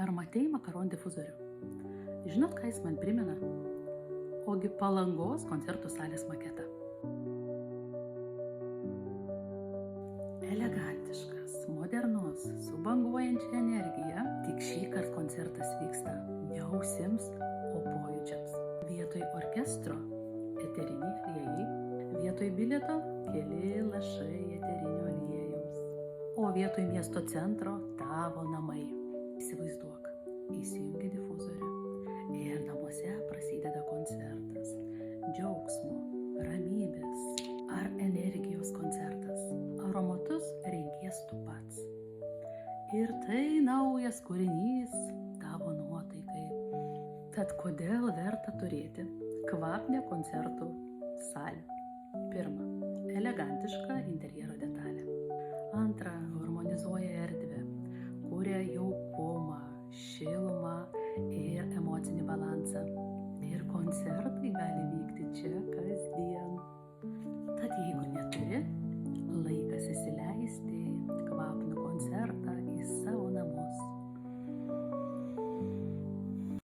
Ar matei makaron difuzorių? Žinot, ką jis man primena? Ogi Palangos koncertų salės maketą. Elegantiškas, modernus, su banguojančia energija, tik šįkart koncertas vyksta ne ausims, o pojūčiams. Vietoj orkestro eteriniai aliejai, vietoj bilieto keli lašai eterinio aliejaus, o vietoj miesto centro tavo namai. Įsivaizduok, įsijungi difuzorių ir namuose prasideda koncertas. Džiaugsmo, ramybės ar energijos koncertas. Aromatus renkies tu pats. Ir tai naujas kūrinys tavo nuotaikai. Tad kodėl verta turėti kvapnią koncertų salę? Pirma, elegantiška interjero detalė. Antra, harmonizuoja erdvę, kuria jauku